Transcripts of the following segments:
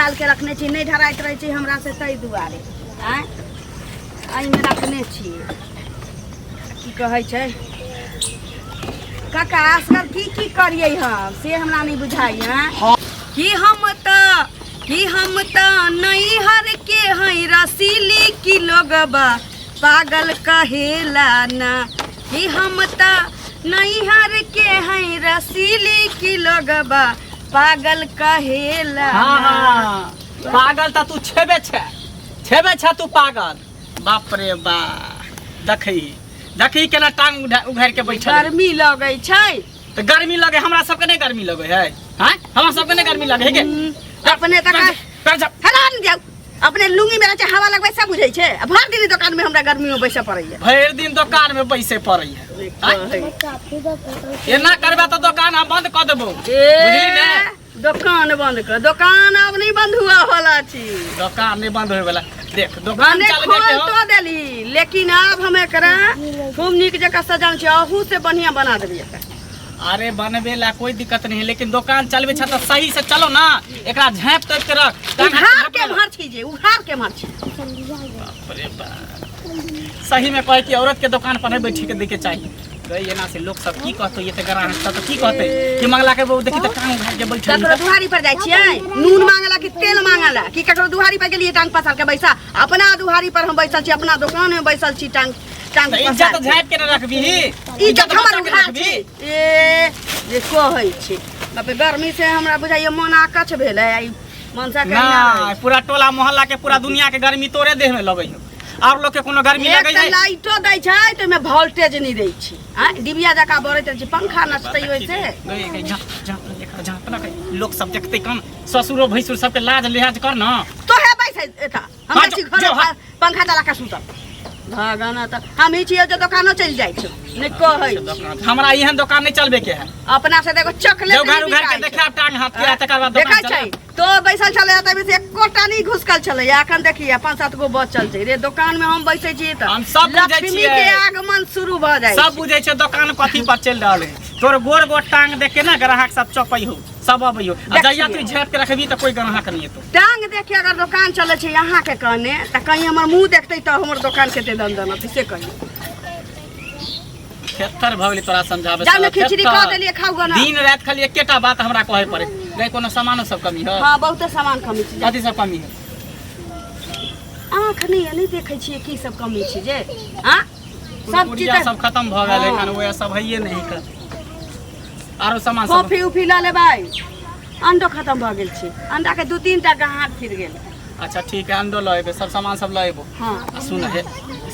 निकाल के रखने छी नहीं ढराइत रहे छी हमरा से तई दुआरे आय आई में रखने छी की कहै छै काका आजकल की करिए हम से हमरा नहीं बुझाई हैं कि हम त नहीं हर के हई रसीली की लोगबा पागल कहेला ना कि हम त नहीं हर के हई रसीली की लोगबा पागल कहेला हाँ पागल त तू छेबे छ तू पागल बाप रे बा देखी केना टांग उघार के बैठल गर्मी लगे छै तो गर्मी लगे हमरा सबके नहीं गर्मी लगे है हैं हमरा सबके नहीं गर्मी लगे है के अपने तक हैरान जाऊ अपने लुंगी में रचे हवा लगबै सब बुझै छै भर दिन दुकान में हमरा गर्मी में बैसे पड़ै है भर दिन दुकान में बैसे पड़ै है एना करबे तो दुकान हम बंद कर देबो बुझली ने दुकान बंद कर दुकान अब नहीं बंद हुआ होला छी दुकान नहीं बंद होय वाला देख दुकान चलबे के तो देली लेकिन अब हम एकरा खूब नीक जगह सजान छी अहू से बढ़िया बना देबी एकरा अरे बनबे ला कोई दिक्कत नहीं है लेकिन दुकान चलबे छ त सही से चलो ना एकरा झाँप तोप के रख उघार के मार छी जे उघार के मार छी बाप रे बाप सही में कहे कि औरत के दुकान पर नहीं बैठी के देखे चाहिए गई एना से लोग सब की कहतो ये त ग्राहक सब की कहते कि मंगला के वो देखी त टांग उघार के बैठल ककरो दुहारी पर जाय छियै नून मांगला कि तेल मांगला कि ककरो दुहारी पर गेलिए टांग पसार के बैसा अपना दुहारी पर हम बैसल छी अपना दुकान में बैसल छी टांग इज्जत झाँप के रखबी इज्जत हमर उघार छी ए जे कहै छी बाप गर्मी से हमरा बुझाइए मन आकछ भेलै आई मन से ना पूरा टोला मोहल्ला के पूरा दुनिया के गर्मी तोरे देह में लगै है और लोग के कोनो गर्मी लगे छै लाइटो दै छै त में वोल्टेज नहीं दै छी हां डिबिया जका बरैत छै पंखा नचतै होय से लोग सब देखते कम ससुरो भैसुर सब के लाज लिहाज कर न तो है बैसे एता हम छी घर पंखा चला के सुतल भागना त हम ही छियै जे दुकानो चल जाय छै नै कहै हमरा इहन दुकान नहीं चलबे के है अपना से देखो चॉकलेट घर उघार के देखा टांग हाथ के तकर बाद देखै छै तो बैसल चले तबे से एकोटा नहीं घुसकल चले अखन देखिए 5-7 गो बचल छै रे दुकान में हम बैसे छी त हम सब बुझै छियै लक्ष्मी के आगमन शुरू भ जाय सब बुझै छै दुकान कथी पर चल रहल है तोर गोर गोर टांग देख के ना ग्राहक सब चौपै हो सब अबै हो आ जइया तू झाँप के रखबी त कोई ग्राहक नहीं एतो टांग देख के अगर दुकान चले छै यहां के कहने त कहीं हमर मुंह देखतै त हमर दुकान केते दन से कही खेतर भगली तोरा समझाबे जाने खिचड़ी क देलिए खाऊ गना दिन रात खाली एकेटा बात हमरा कहे पड़े गई कोनो सामानो सब कमी है हां बहुत सामान कमी छै कथि सब कमी है आंख नहीं देखै छियै की सब कमी छै जे हां सब चीज सब खत्म भ गेल एखन ओए सब हइए नहीं कर आरो सामान सब कॉफी उफी ला ले भाई अंडो खत्म भ गेल छै अंडा के 2-3 टा गाहक फिर गेल अच्छा ठीक है अंडो लएबे सब सामान सब लएबो हां सुन है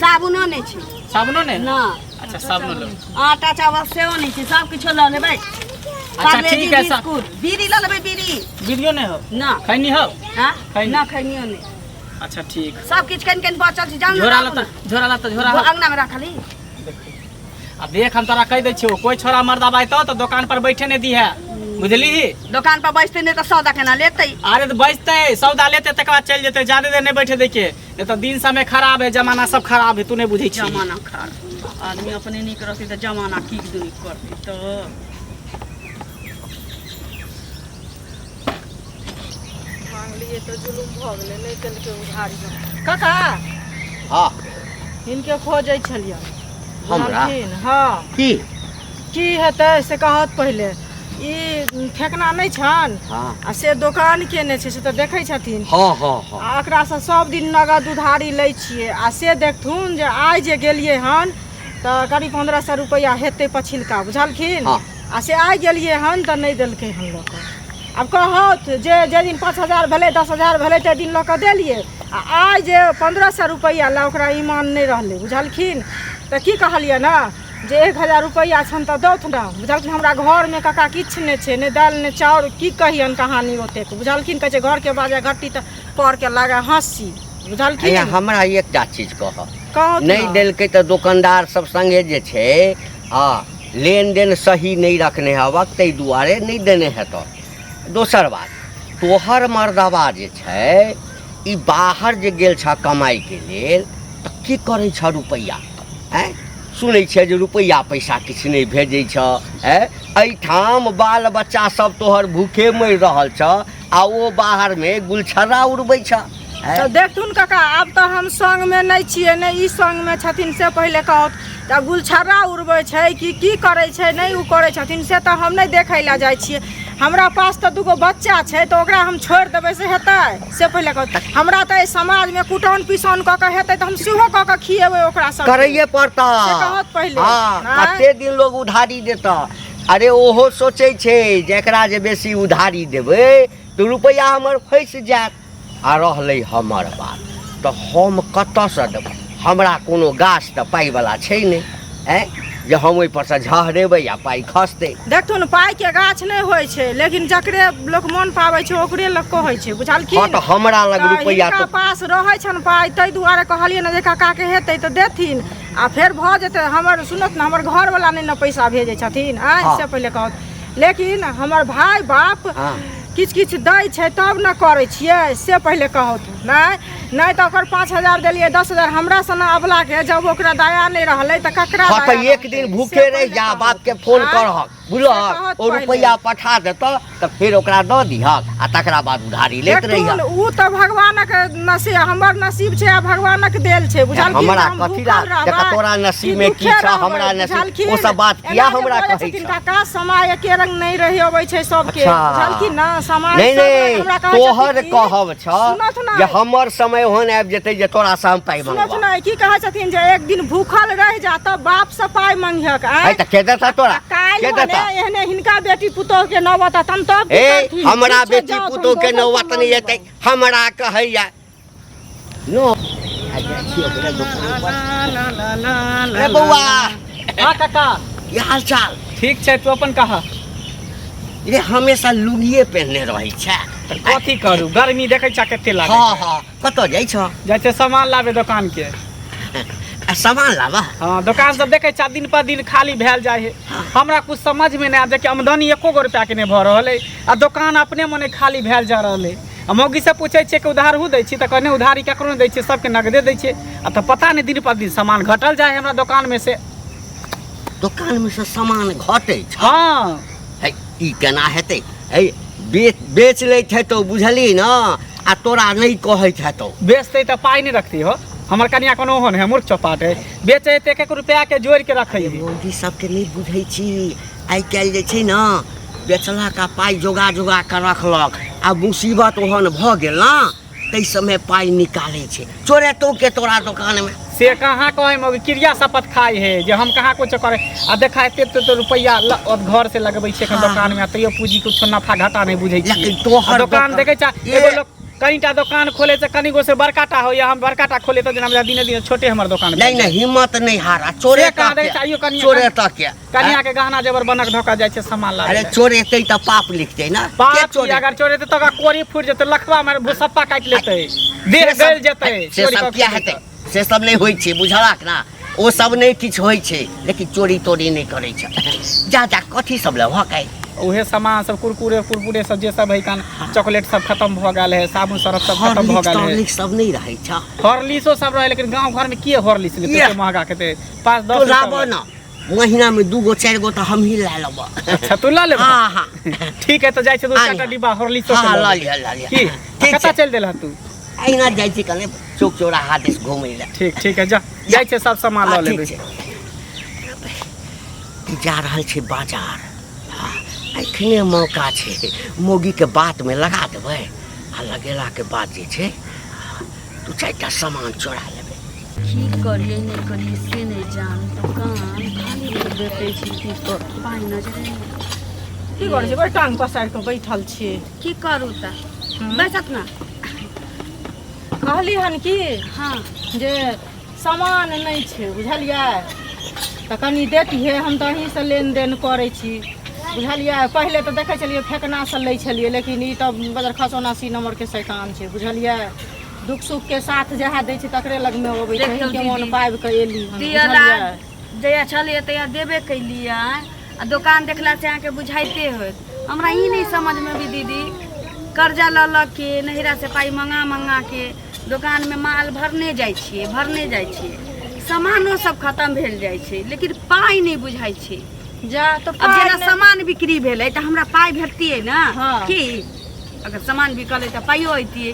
साबुनो नहीं छै साबुनो नहीं ना अच्छा साबुनो लो आटा चावल सेहो नहीं छै सब किछो ल लेबै अच्छा ठीक है बिस्कुट बीड़ी ल लेबै बीड़ी वीडियो नहीं हो ना खैनी हो हां ना खैनियो नहीं अच्छा ठीक सब किछ कन बचल छै जान झोरा ला अंगना में रखली अब देख हम तोरा कह दै छियो कोई छोरा मर्द आबैतो तो दुकान पर बैठे नहीं दी है बुझली दुकान पर बैठते नहीं तो सौदा केना लेते अरे तो बैठते सौदा लेते तक बाद चल जेते ज्यादा देर नहीं बैठे देखिए नहीं तो दिन समय खराब है जमाना सब खराब है तू नहीं बुझै छी जमाना खराब आदमी अपने नहीं करती तो जमाना की दुनी करती तो मांग लिए तो जुलुम भ गेले नहीं कल के उधारी काका हां इनके खोजै छलियै हमरा हां की हेतै से कहत पहले ई फेकना नहीं छन हां आ से दुकान केने छै से तो देखै छथिन हां हां हां एकरा से सब दिन नगद उधारी लै छियै आ से देखथुन जे आइ जे गेलियै हन त करीब 1500 रुपया हेतै पछिलका बुझलखिन आ से आइ गेलियै हन त नहीं देलकै हन लोक अब कहत जे दिन 5000 भेलै 10000 भेलै ते दिन लोक देलियै आ आइ जे 1500 रुपया ला ओकरा ईमान नहीं रहलै बुझलखिन त की कहलियै ना जे 1000 रुपया छन त दौथ ना बुझलखिन हमरा घर में काका किछ ने छै ने दाल ने चाउर की कहियन कहानी ओते बुझलखिन कहे छै घर के बाजा घट्टी त पर के लागा हंसी बुझलखिन हमरा एकटा चीज कह नहीं देलकै त दुकानदार सब संगे जे छै हां लेन देन सही नहीं रखने हवक तै दुआरे नहीं देने हेतो दोसर बात तोहर मर्दवा जे छै ई बाहर जे गेल छ कमाई के लेल त की करै छ रुपैया हैं सुनै छै जे रुपैया पैसा किछ नहीं भेजै छ हैं एठाम बाल बच्चा सब तोहर भूखे मरि रहल छ आ वो बाहर में गुलछर्रा उड़बै छ। तो देखथुन काका अब तो हम संग में नहीं छिए नहीं ई संग में छथिन से पहले कहत त गुलछर्रा उड़बै छै की करै छै नहीं उ करै छथिन से तो हम नहीं देखै ला जाइ छिए। हमरा पास तो दूगो बच्चा छै तो ओकरा हम छोड़ देबै से हेतै से पहले कहत। हमरा तो समाज में कुटौन पिसौन क के हेतै तो हम सेहो क के खिएबै ओकरा सब करैये पड़ता। से कहत पहले। हां कते दिन लोग उधारी देता। अरे ओहो सोचै छै जेकरा जे बेसी उधारी देबै तो रुपया हमर फैस जात। आ रहलै हमर बात तो हम कतऽसँ देबै। हमरा कोनो गाछ तऽ पाइवला छै नहि जे हम ओहि पर से झहरेबै या पाइ खसतै। देखथुन पाइ के गाछ नहीं होय छै लेकिन जकरे लोग मन पाबै छै ओकरे लोग कहै छै बुझलखिन। हां तो हमरा लग रुपया तो पास रहै छन पाइ तै दुआरे कहलिए न जे काका के हेतै तो देथिन आ फेर भ जेतै। हमर सुनत न हमर घर वाला नहीं न पैसा भेजै छथिन से पहले कहत। लेकिन हमर भाई बाप किछ किछ दै छै तब न करै छियै से पहले कहत। नहीं तो ओकर 5000 देलिए 10000 हमरा सना अबला के जब ओकरा दया नहीं रहलै त ककरा हां तो एक दिन भूखे रह जा बाप के फोन करहक बुझलहक ओ रुपया पठा देता तो फिर ओकरा द दिहक आ तकरा बाद उधारी लेत रहिया। उ त भगवानक नसीब हमर नसीब छै आ भगवानक देल छै बुझल की। हमरा कथि ला तोरा नसीब में की छ हमरा नसीब ओ सब बात किया हमरा कहै छ। काका समय के रंग नहीं रहि अबै छै सबके बुझल की ना समय नहीं तोहर कहब छ जे हमर समय ओहन आबि जेतै जे तोरा से हम पाइ मंगबा। सुनत नहीं की कहै छथिन जे एक दिन भूखल रह जा त बाप से पाइ मंगिहक। है त के देता तोरा के देता एहने हिनका बेटी पुतोह के नौबत हम तब ए हमरा बेटी पुतोह के नौबत नहीं एतै हमरा कहैया नो ए बौआ। हां काका ये हाल चाल ठीक छै तू अपन कहा। रे हमेशा लुंगिए पहनने रहै छै कथी करू गर्मी देखै छ कते लागे। हां कतऽ जाइ छ। जाइ छै सामान लाबे दुकान के। सामान लाबा। हाँ दुकान सब देखे छ दिन पर दिन खाली भेल जाए है। हमरा कुछ समझ में नहीं आबे कि आमदनी एको गो रुपया के नहीं भ रहल है आ दुकान अपने मने खाली भेल जा रहल है। आ मौगी से पूछे छे कि उधार हु दै छी त कहने उधारी ककरो नहीं दै छी सबके नगदे दै छी। आ त पता नहीं दिन पर दिन सामान घटल जाए हमरा दुकान में से। दुकान में से सामान घटै छ। हां है ई केना हेतै है बेच लैत है तो बुझली न आ तोरा नहीं कहैत है तो बेचते त पाई नहीं रखती हो। हमर कनिया कोनो ओहन है मूर्ख चपाट है बेचे त 1 रुपया के जोड़ के रखै है। मौगी सबके नहीं बुझै छी आइ काल्हि जे छै न बेचला का पाइ जोगा जोगा के रखलक आ मुसीबत ओहन भ गेल न तै समय पाइ निकालै छै चोरे तो के तोरा दुकान में से कहाँ कहे मौगी क्रिया शपथ खाई है जे हम कहाँ कुछ करे आ देखा एते तो रुपया घर से लगबै छै दुकान में तैयो पूंजी कुछ नफा घाटा नहीं बुझै छी। लेकिन तोहर दुकान देखे छ एगो लोग कनीटा दुकान खोले से कनी गो से बड़काटा हो या हम बड़काटा खोले तो हमरा दिन दिन छोटे हमर दुकान नहीं नहीं हिम्मत नहीं हारा चोरे का दे चाहिए कनिया चोरे तक के कनिया के गहना जेवर बनक धोका जाय छै सामान ला। अरे चोरे तै त पाप लिखतै ना पाप चोरे अगर चोरे तो कोरी फूट जेतै लखवा मार भुसप्पा काट लेतै देह गल जेतै से सब क्या हेतै से सब नहीं होई छै बुझलक ना ओ सब नहीं किछ होई छै लेकिन चोरी तोरी नहीं करै छै। जा जा कथी सब ले हकै उहे सामान सब कुरकुरे सब जे सब है कान चॉकलेट सब खत्म भ गेल है साबुन सरफ सब खत्म भ गेल है। हॉर्लिक्स सब नहीं रहै छ। हॉर्लिक्सो सब रहे लेकिन गांव घर में के हॉर्लिक्स लेते महंगा खेते 5-10 तो लाबो ना महीना में 2 गो 4 गो तो हम ही ला लेब। अच्छा तू ला ले। हां हां ठीक है तो जाय छै 2-4 डिब्बा हॉर्लिक्स हां ला लिया की कता चल देला तू आइना जाय छै कने चौक चौराहा दिस घुमै ले। ठीक है जा जाय छै सब सामान ला लेबै। जा रहल छै बाजार एखने मौका छै मोगी के बात में लगा देबै आ लगेला के बाद जे छै 2-4टा सामान चोरा लेबै। की करिए नहीं करिए से नहीं जान दुकान खाली बेचै छी की कर पाई नजर की करै छै बड़ टांग पसार के बैठल छी की करू त बैठत ना कहली हन की हाँ जे सामान नहीं छै बुझलियै त कनी देतिए हम त अहीं से लेन देन करै छी बुझलियै। पहले तो देखे छलिए फेकना से लै छलिए लेकिन ई तो बदर खसौना सी नंबर के शैतान छै बुझलियै। दुख सुख के साथ जहाँ दै छै तकरे लग में अबै छै के मन पाइब के एली दियाला जया छलिए तया देबे कैलिए आ दुकान देखला से आके बुझाइते होय हमरा ई नहीं समझ में भी दीदी कर्जा ल ल के नहिरा से पाई मंगा के दुकान में माल भरने जाइ छिए सामानो सब खत्म भेल जाइ छै लेकिन पाई नहीं बुझाइ छै। जा तो अब जेना सामान बिक्री भेलै त हमरा पाई भेटतिए ना हाँ। की अगर सामान बिकल है तो पाइयो अइतिए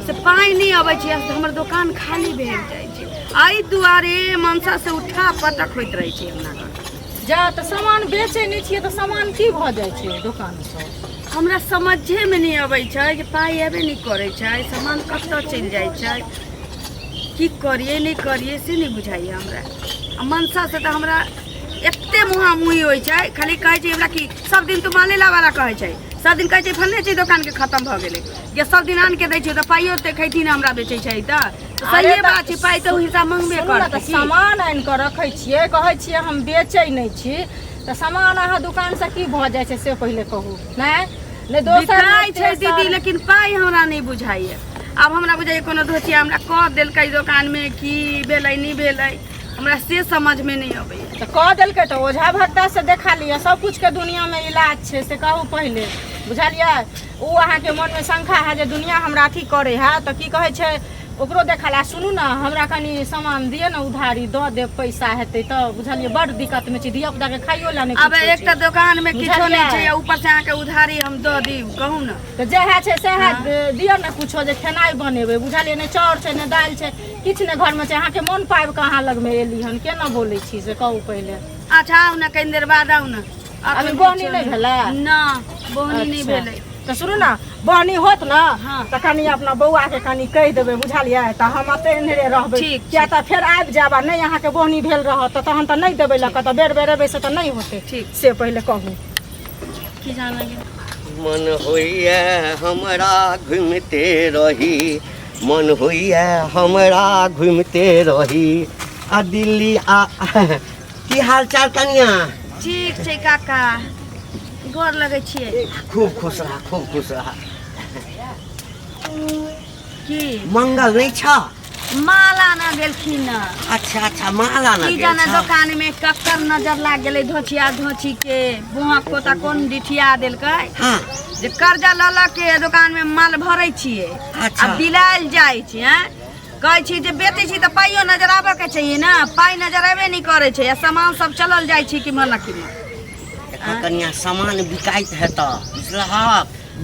से पाई नहीं अबै छै तऽ हमर दुकान खाली भेल जाइ छै एहि दुआरे मनसा से उठा पटक होइत रहै छै हमरा घर जा तऽ सामान बेचै नहि छियै तऽ सामान की भऽ जाइ छै दोकान सँ हमरा समझेमे नहीं अबै छै जे पाई एबे नहीं करै छै सामान कतऽ चलि जाइ छै की करिए नहीं करिए से नहीं बुझाइए हमरा आ मनसा से तऽ हमरा एते मुहामुही होइ छै खाली कहै छै हमरा कि सब दिन तू माले लावाला कहै छै सब दिन कहै छै फलने छै दोकान के खत्म भऽ गेलै ये सब दिन आन के दै छै तऽ पाइयो ते खैथिन हमरा बेचै छै तऽ सही बात छै पाइ तऽ हिसाब मंगबे करत सामान आनि कऽ रखै छियै कहै छियै हम बेचै नहि छी तऽ सामान अहाँ दुकान से की भऽ जाइ छै से पहिले कहू नहि दोसर छै दीदी लेकिन पाइ हमरा नहीं बुझाइए अब हमरा बुझाइए कोनो धोतिया हमरा कह देलकै दुकान में की भेलै नहीं भेलै हमरा से समझ में नहीं अबैए तऽ कह देलकै तऽ ओझा भट्टा से देखा लिअ सब कुछ के दुनिया में इलाज छै से कहू पहिले बुझलियै ओ अहाँके मन में शंका है जे दुनिया हमरा अथी करे है तऽ की कहै छै ओकरो देखला सुनू ना हमरा कनी सामान दिए ना उधारी दऽ देब पैसा हेतै तऽ बुझलियै बड़ दिक्कत में छी धिया पुता के खाइयो ला नहीं अब एकटा दुकान में किछो नहीं छै ऊपर से अहाँके उधारी हम दऽ दी कहू ना तऽ जेहे छै सेहे दियौ ना कुछो जे खेनाइ बनेबै बुझलियै ने चाउर छै ने दालि छै किछु ने घर में छै अहाँके मोन पाबि कऽ अहाँ लग में एली हन केना बोलै छी से कहू पहिले अच्छा आउ ना कनि देर बाद आउ ना अभी बहनी नहीं भेलै ना बहनी नहीं भेलै तऽ सुनू ना बहनी होत ना हाँ। तऽ कनी अपना बौआ के कनी कहि देबै बुझलियै तऽ हम अते एनहरे रहबै ठीक, किया तऽ फेर आबि जाब नहीं अहाँके बहनी भेल रहत तऽ तहन तऽ नहीं देबै लऽ कऽ तऽ बेर बेर एबै से तऽ नहीं होतै ठीक से पहिले कहू की जान लगे मन होइए हमरा घूमते रही मन होइए हमरा घूमते रही आ दिल्ली आ की हाल चाल कनिया ठीक छै काका गोर लगै छियै खूब खुश रहा खूब खुश रहा की मंगल नहीं छ माला ना देलखिन ना अच्छा अच्छा माला ना की गेल जाने छ दुकान में कक्कर नजर लाग गेलै धोचिया धोची के बुहा कोता कोन डिठिया देलकै हाँ जे कर्जा लऽ लऽ के दुकान में माल भरै छियै अच्छा। आ बिलायल जाइ छै हैं कहै छी जे बेचै छी तऽ पाइयो नजर आबऽ के चाहिए ना पाइ नजर एबे नहीं करै छै आ सामान सब चलल जाइ छै कि मन की मन एकर कनिया सामान बिकाइत हेतऽ बुझलह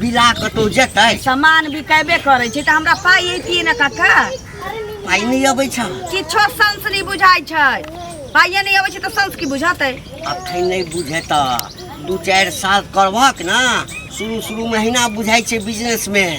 बिला कतौ जेतै सामान बिकाबे करै छै तऽ हमरा पाइ अइतियै ना काका पाइ नहीं अबै छ किछो संस नहीं बुझाइ छै पाइये नहीं अबै छै तऽ संस की बुझातै अखन नहीं बुझे तऽ 2-4 साल करबक ना शुरू महीना बुझाइ छै बिजनेस में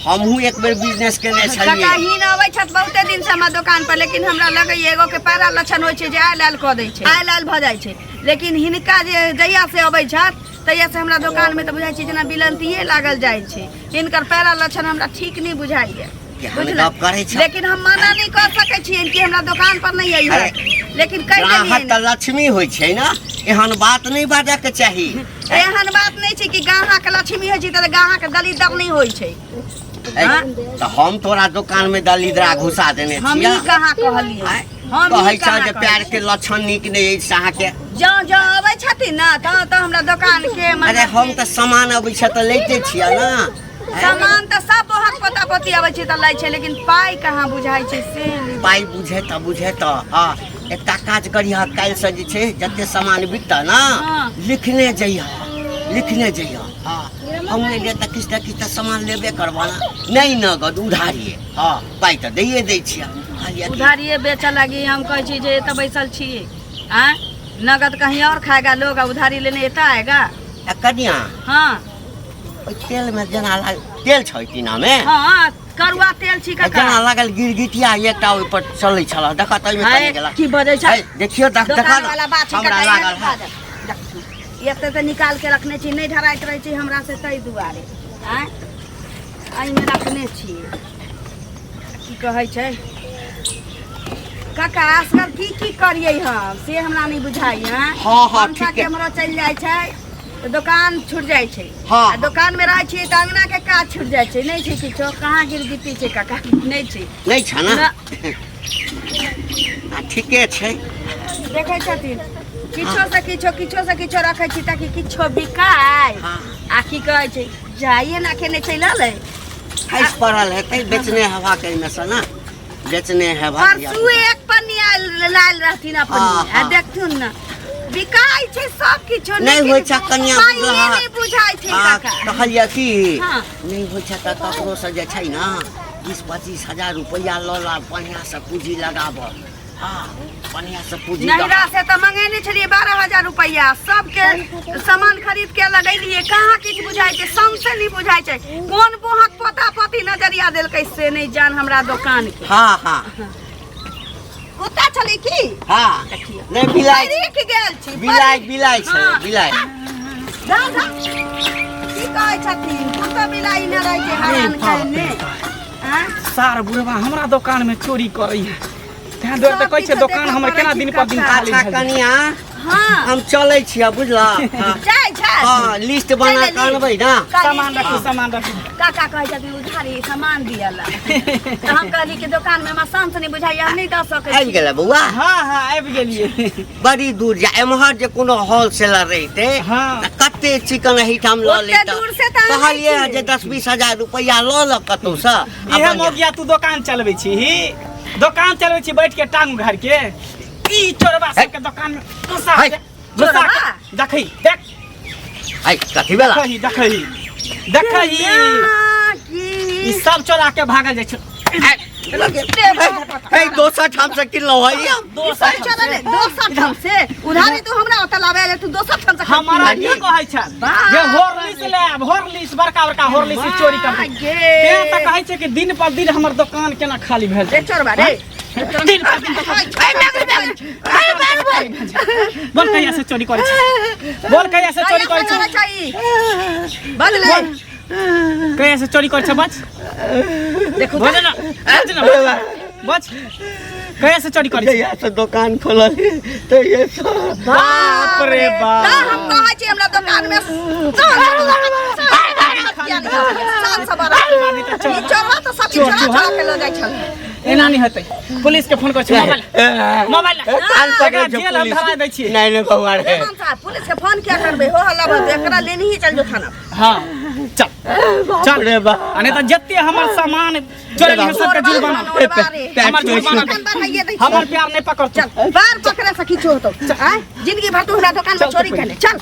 हमहू एक बेर बिजनेस केने काका छलियै ही न अबै छथि बहुते दिन से हमरा दुकान पर लेकिन हमरा लगै एगो के पैरा लक्षण होइ छै जे आयल आयल कऽ दै छै आयल आयल भऽ जाइ छै लेकिन हिनका जे जहिया से अबै छथि तहिया से हमरा दुकान में तऽ बुझाइ छै जेना बिलंतिये लागल जाइ छै हिनकर पैरा लक्षण हमरा ठीक नहीं बुझाइए केहन गप करै छ लेकिन हम मना नहीं कर सकै छियै कि हमरा दुकान पर नहीं अइहे लेकिन कहि ग्राहक देलियै तऽ लक्ष्मी होइ छै ना एहन बात नहीं बाजऽ के चाही एहन बात नहीं छै कि गाहक लक्ष्मी होइ छै तऽ गाहक दलिदर नहीं होइ छै हाँ? तो हम तोरा दुकान में दलिद्रा घुसा देने हम छियै ही कहाँ कहलियै हम कहै ही छ कहाँ जे प्यार के लक्षण नीक नहीं अछि अहाँके जँ अबै छथिन ना तऽ हमरा दुकान के अरे हम तऽ सामान अबै छ तऽ लैते छियै ना सामान तऽ सब बहक पोता पोती अबै छै तऽ लै छै लेकिन पाइ कहाँ बुझाइ छै से नहि। पाइ बुझे तऽ हाँ एकटा काज करिह काल्हि से जे छै जते सामान बिकता ना हाँ। लिखने जइह हाँ हम नहीं ले तऽ किछु तऽ सामान लेबे करबा ना नहीं नगद उधारिये हाँ पाइ तऽ दैये दै छियै कहलियै कि उधारिये बेचऽ लगी हम कहै छी जे एतऽ बैसल छियै आँ नगद कहीं और खाएगा लोग उधारी लेने एतऽ आएगा ए कनिया हाँ ओइ तेल में जेना तेल छै टीना में हाँ करुआ तेल छी काका जेना लागल गिरगिटिया एकटा ओइ पर चलै छल देखा तऽ ओइमे कने गेला की बजै छै देखियो देखा दुकान वाला बात छै हमरा काका, लागल यहाँ देखू। एते तऽ निकाल के रखने छी नहीं ढराइत रहै छै हमरा से तै दुआरे आँ एहिमे रखने छियै की कहै छै काका असगर की करियै हम से हमरा नहीं बुझाइ हैं हाँ, ठीक ठीके। कैमरा चलि जाइ छै तऽ दुकान छूट जाइ छै हाँ। आ दुकान में रहै छियै तऽ अंगना के काज छूट जाइ छै नहीं छै किछो कहाँ गिरगिटी छै काका नहीं छै नहीं छ ना ना। ठीके छै देखै छथिन किछो से किछो रखै छी ताकि किछो बिकाय हाँ। आ की कहै छै जाइए ना खेने छै लऽ ले खैस पड़ल हेतै बेचने हवा के में से ना बेचने हवा परसू एक पन्नी लायल रहथिन अपनी हाँ, आ हाँ। देखथुन ना बिकाई छै सब किछो नहीं होइ छै कन्या बुझला नहीं बुझाई छै काका कहलिए कि हाँ। नहीं होइ छै त ककरो से जे छै ना 20-25 हजार रुपया ल ला बढ़िया से पूंजी लगाब हाँ बढ़िया से पूंजी नहिरा से तो मंगेने छलिए 12,000 रुपया सबके सामान खरीद के लगेलिए कहाँ किछ बुझाई छै समसे नहीं बुझाई छै कोन बोहक पोता पोती नजरिया देलकै से नहीं जान हमरा दुकान के हाँ हाँ कुत्ता छली की हाँ नहीं बिलाई के गेल छी बिलाई छै हाँ। बिलाई जा जा की कहै छथिन कुत्ता बिलाई न रहै छै हरान करने हां सार बुढ़वा हमरा दुकान में चोरी करई है तैं डर त कहै छै दुकान हमर केना दिन पर दिन खाली अच्छा भेल कनिया हां हम चलै छियै बुझला हाँ। जाय छै हाँ लिस्ट बना के अनबै ना सामान रखू काका कहै छथिन उधारी सामान दियला त हम कहली कि दुकान में मसान से नहीं बुझाई हम नहीं द सकै आबि गेलै बौआ हाँ हाँ आबि गेलिए बड़ी दूर जा एम्हर जे कोनो होलसेलर रहिते हाँ। त कते चिकन एहिठाम ल ओते लेता दूर से त कहलिए जे 10-20 हजार रुपया ल कतौ से इहे मोगिया तू दुकान चलबै छी दुकान चलबै छी बैठ के टांग घर के ई चोरबा सब के दुकान में घुसा है। दे चोरबा? देखै देख आई कथी बेला देखै ई सब चोरा के भागल जाइ छै हे दोसर ठाम से किनलो है हम दोसर चले दोसर ठाम से उधारी तू हमरा ओत लावे ले तू दोसर ठाम से हमारा की कहै छै जे होरलिस लेब होरलिस बड़का बड़का होरलिस चोरी कर के त कहै छै कि दिन पर दिन हमर दुकान केना खाली भेल रे चोरबा रे दिन पर दिन बोल कहिया से चोरी करै छै बोल कहिया से चोरी करै छै बदले कहिया से चोरी करै छै बच देखो बोल ना बच कहिया से चोरी करै छै जहिया से दुकान खोलल तो ये बाप रे बाप हम कहै छी हमरा दुकान में चोरबा तो सब चोरा के ल जाइ छल एना नहीं होतै पुलिस के फोन कर छै मोबाइल एकरा जेल हम धरा दै छियै नहीं बउआ रे पुलिस के फोन क्या करबे हो हल्ला बंद एकरा लेनी ही चल जो थाना हां चल रे बा अने त जत्ते हमर सामान चोरी है सबके जुर्माना हमर जुर्माना हमर प्यार नहीं पकड़ चल बार पकड़े सकी छो तो जिंदगी भर तू हमरा दुकान में चोरी करने चल